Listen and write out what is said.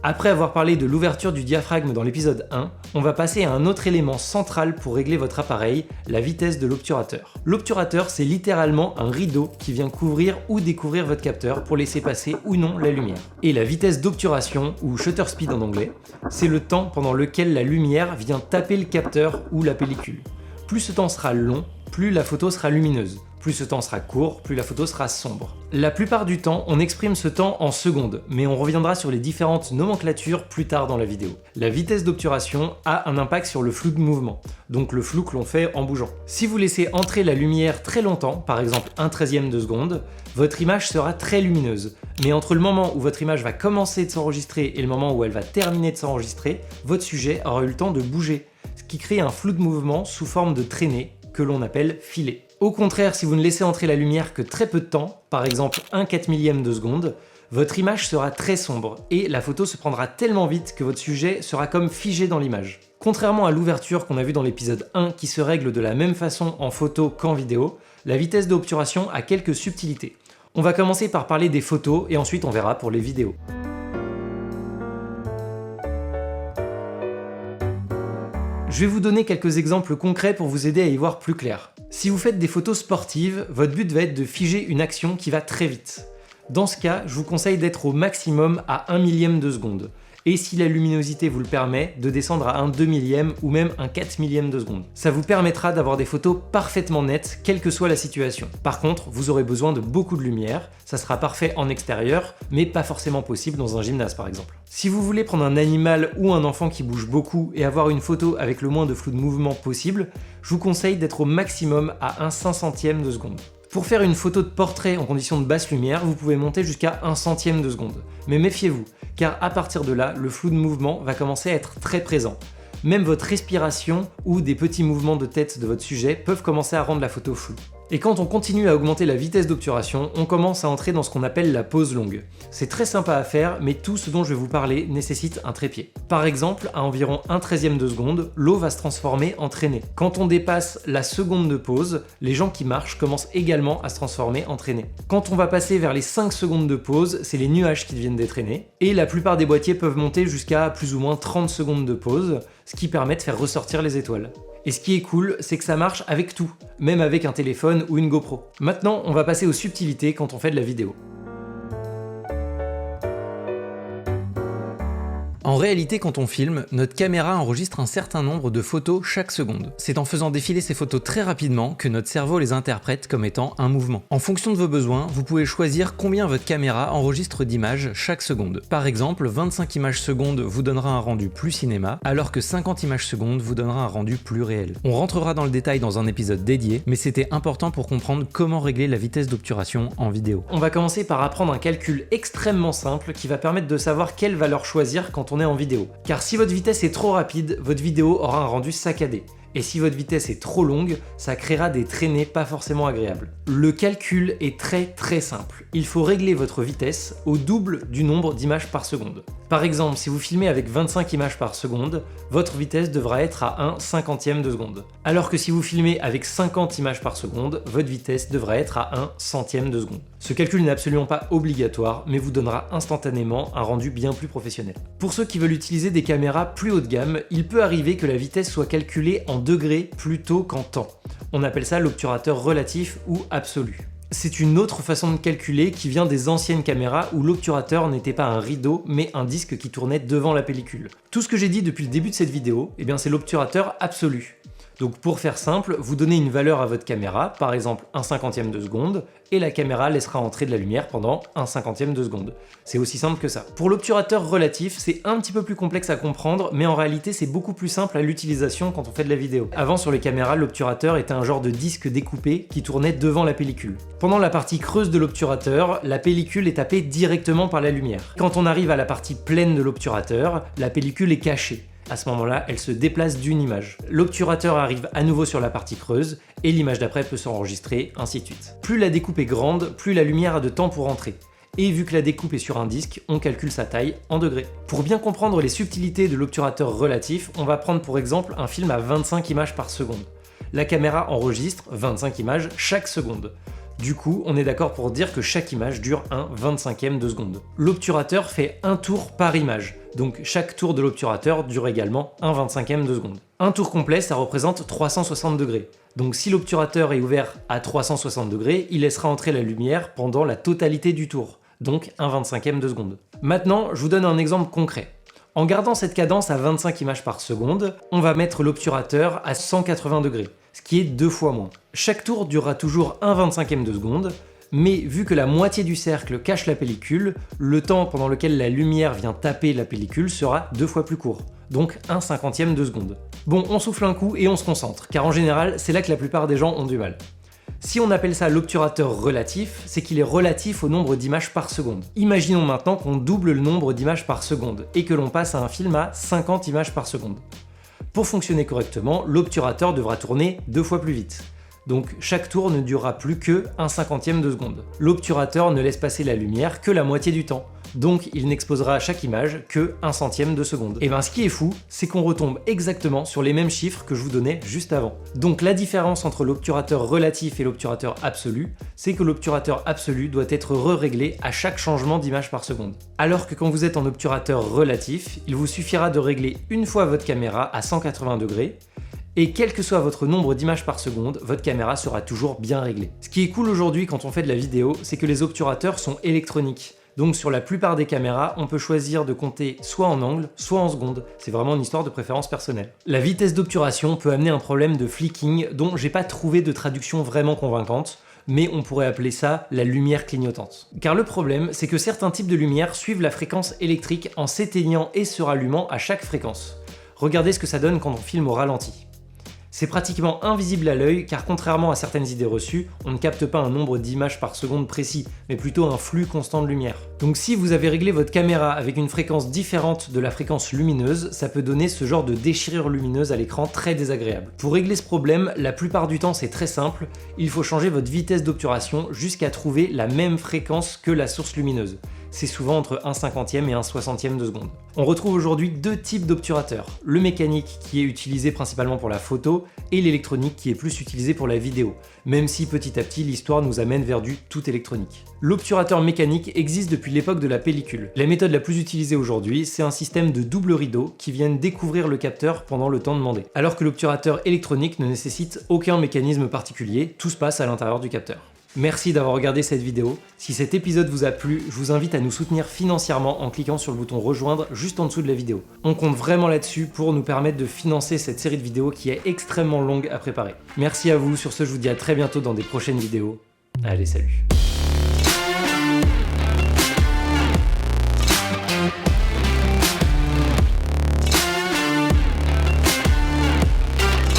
Après avoir parlé de l'ouverture du diaphragme dans l'épisode 1, on va passer à un autre élément central pour régler votre appareil, la vitesse de l'obturateur. L'obturateur, c'est littéralement un rideau qui vient couvrir ou découvrir votre capteur pour laisser passer ou non la lumière. Et la vitesse d'obturation, ou shutter speed en anglais, c'est le temps pendant lequel la lumière vient taper le capteur ou la pellicule. Plus ce temps sera long, plus la photo sera lumineuse. Plus ce temps sera court, plus la photo sera sombre. La plupart du temps, on exprime ce temps en secondes, mais on reviendra sur les différentes nomenclatures plus tard dans la vidéo. La vitesse d'obturation a un impact sur le flou de mouvement, donc le flou que l'on fait en bougeant. Si vous laissez entrer la lumière très longtemps, par exemple 1/13 de seconde, votre image sera très lumineuse. Mais entre le moment où votre image va commencer de s'enregistrer et le moment où elle va terminer de s'enregistrer, votre sujet aura eu le temps de bouger, ce qui crée un flou de mouvement sous forme de traînée que l'on appelle filet. Au contraire, si vous ne laissez entrer la lumière que très peu de temps, par exemple 1/4 de seconde, votre image sera très sombre et la photo se prendra tellement vite que votre sujet sera comme figé dans l'image. Contrairement à l'ouverture qu'on a vu dans l'épisode 1 qui se règle de la même façon en photo qu'en vidéo, la vitesse d'obturation a quelques subtilités. On va commencer par parler des photos et ensuite on verra pour les vidéos. Je vais vous donner quelques exemples concrets pour vous aider à y voir plus clair. Si vous faites des photos sportives, votre but va être de figer une action qui va très vite. Dans ce cas, je vous conseille d'être au maximum à 1 millième de seconde. Et si la luminosité vous le permet, de descendre à un 2 millième ou même un 4 millième de seconde. Ça vous permettra d'avoir des photos parfaitement nettes, quelle que soit la situation. Par contre, vous aurez besoin de beaucoup de lumière, ça sera parfait en extérieur, mais pas forcément possible dans un gymnase par exemple. Si vous voulez prendre un animal ou un enfant qui bouge beaucoup et avoir une photo avec le moins de flou de mouvement possible, je vous conseille d'être au maximum à un 500e de seconde. Pour faire une photo de portrait en conditions de basse lumière, vous pouvez monter jusqu'à 1/100e de seconde. Mais méfiez-vous, car à partir de là, le flou de mouvement va commencer à être très présent. Même votre respiration ou des petits mouvements de tête de votre sujet peuvent commencer à rendre la photo floue. Et quand on continue à augmenter la vitesse d'obturation, on commence à entrer dans ce qu'on appelle la pause longue. C'est très sympa à faire, mais tout ce dont je vais vous parler nécessite un trépied. Par exemple, à environ 1/13 de seconde, l'eau va se transformer en traînée. Quand on dépasse la seconde de pause, les gens qui marchent commencent également à se transformer en traînée. Quand on va passer vers les 5 secondes de pause, c'est les nuages qui deviennent des traînées. Et la plupart des boîtiers peuvent monter jusqu'à plus ou moins 30 secondes de pause, ce qui permet de faire ressortir les étoiles. Et ce qui est cool, c'est que ça marche avec tout, même avec un téléphone ou une GoPro. Maintenant, on va passer aux subtilités quand on fait de la vidéo. En réalité, quand on filme, notre caméra enregistre un certain nombre de photos chaque seconde. C'est en faisant défiler ces photos très rapidement que notre cerveau les interprète comme étant un mouvement. En fonction de vos besoins, vous pouvez choisir combien votre caméra enregistre d'images chaque seconde. Par exemple, 25 images secondes vous donnera un rendu plus cinéma, alors que 50 images secondes vous donnera un rendu plus réel. On rentrera dans le détail dans un épisode dédié, mais c'était important pour comprendre comment régler la vitesse d'obturation en vidéo. On va commencer par apprendre un calcul extrêmement simple qui va permettre de savoir quelle valeur choisir quand on est en vidéo. Car si votre vitesse est trop rapide, votre vidéo aura un rendu saccadé. Et si votre vitesse est trop longue, ça créera des traînées pas forcément agréables. Le calcul est très simple. Il faut régler votre vitesse au double du nombre d'images par seconde. Par exemple, si vous filmez avec 25 images par seconde, votre vitesse devra être à 1/50e de seconde. Alors que si vous filmez avec 50 images par seconde, votre vitesse devra être à 1/100e de seconde. Ce calcul n'est absolument pas obligatoire, mais vous donnera instantanément un rendu bien plus professionnel. Pour ceux qui veulent utiliser des caméras plus haut de gamme, il peut arriver que la vitesse soit calculée en degrés plutôt qu'en temps. On appelle ça l'obturateur relatif ou absolu. C'est une autre façon de calculer qui vient des anciennes caméras où l'obturateur n'était pas un rideau mais un disque qui tournait devant la pellicule. Tout ce que j'ai dit depuis le début de cette vidéo, c'est l'obturateur absolu. Donc pour faire simple, vous donnez une valeur à votre caméra, par exemple 1/50e de seconde, et la caméra laissera entrer de la lumière pendant 1/50e de seconde. C'est aussi simple que ça. Pour l'obturateur relatif, c'est un petit peu plus complexe à comprendre, mais en réalité c'est beaucoup plus simple à l'utilisation quand on fait de la vidéo. Avant sur les caméras, l'obturateur était un genre de disque découpé qui tournait devant la pellicule. Pendant la partie creuse de l'obturateur, la pellicule est tapée directement par la lumière. Quand on arrive à la partie pleine de l'obturateur, la pellicule est cachée. À ce moment-là, elle se déplace d'une image. L'obturateur arrive à nouveau sur la partie creuse et l'image d'après peut s'enregistrer, ainsi de suite. Plus la découpe est grande, plus la lumière a de temps pour entrer. Et vu que la découpe est sur un disque, on calcule sa taille en degrés. Pour bien comprendre les subtilités de l'obturateur relatif, on va prendre pour exemple un film à 25 images par seconde. La caméra enregistre 25 images chaque seconde. Du coup, on est d'accord pour dire que chaque image dure un 25e de seconde. L'obturateur fait un tour par image, donc chaque tour de l'obturateur dure également un 25e de seconde. Un tour complet, ça représente 360 degrés. Donc si l'obturateur est ouvert à 360 degrés, il laissera entrer la lumière pendant la totalité du tour, donc un 25e de seconde. Maintenant, je vous donne un exemple concret. En gardant cette cadence à 25 images par seconde, on va mettre l'obturateur à 180 degrés, ce qui est 2 fois moins. Chaque tour durera toujours un 25e de seconde, mais vu que la moitié du cercle cache la pellicule, le temps pendant lequel la lumière vient taper la pellicule sera 2 fois plus court, donc un 50e de seconde. Bon, on souffle un coup et on se concentre, car en général, c'est là que la plupart des gens ont du mal. Si on appelle ça l'obturateur relatif, c'est qu'il est relatif au nombre d'images par seconde. Imaginons maintenant qu'on double le nombre d'images par seconde et que l'on passe à un film à 50 images par seconde. Pour fonctionner correctement, l'obturateur devra tourner 2 fois plus vite. Donc chaque tour ne durera plus que un 50e de seconde. L'obturateur ne laisse passer la lumière que la moitié du temps, donc il n'exposera à chaque image que 1/100 de seconde. Et ben ce qui est fou, c'est qu'on retombe exactement sur les mêmes chiffres que je vous donnais juste avant. Donc la différence entre l'obturateur relatif et l'obturateur absolu, c'est que l'obturateur absolu doit être re-réglé à chaque changement d'image par seconde. Alors que quand vous êtes en obturateur relatif, il vous suffira de régler une fois votre caméra à 180 degrés, et quel que soit votre nombre d'images par seconde, votre caméra sera toujours bien réglée. Ce qui est cool aujourd'hui quand on fait de la vidéo, c'est que les obturateurs sont électroniques. Donc sur la plupart des caméras, on peut choisir de compter soit en angle, soit en secondes. C'est vraiment une histoire de préférence personnelle. La vitesse d'obturation peut amener un problème de flicking dont j'ai pas trouvé de traduction vraiment convaincante, mais on pourrait appeler ça la lumière clignotante. Car le problème, c'est que certains types de lumière suivent la fréquence électrique en s'éteignant et se rallumant à chaque fréquence. Regardez ce que ça donne quand on filme au ralenti. C'est pratiquement invisible à l'œil car contrairement à certaines idées reçues, on ne capte pas un nombre d'images par seconde précis, mais plutôt un flux constant de lumière. Donc si vous avez réglé votre caméra avec une fréquence différente de la fréquence lumineuse, ça peut donner ce genre de déchirure lumineuse à l'écran très désagréable. Pour régler ce problème, la plupart du temps c'est très simple, il faut changer votre vitesse d'obturation jusqu'à trouver la même fréquence que la source lumineuse. C'est souvent entre 1/50e et 1/60e de seconde. On retrouve aujourd'hui deux types d'obturateurs, le mécanique qui est utilisé principalement pour la photo et l'électronique qui est plus utilisé pour la vidéo, même si petit à petit l'histoire nous amène vers du tout électronique. L'obturateur mécanique existe depuis l'époque de la pellicule. La méthode la plus utilisée aujourd'hui, c'est un système de double rideau qui viennent découvrir le capteur pendant le temps demandé. Alors que l'obturateur électronique ne nécessite aucun mécanisme particulier, tout se passe à l'intérieur du capteur. Merci d'avoir regardé cette vidéo. Si cet épisode vous a plu, je vous invite à nous soutenir financièrement en cliquant sur le bouton rejoindre juste en dessous de la vidéo. On compte vraiment là-dessus pour nous permettre de financer cette série de vidéos qui est extrêmement longue à préparer. Merci à vous, sur ce je vous dis à très bientôt dans des prochaines vidéos. Allez, salut!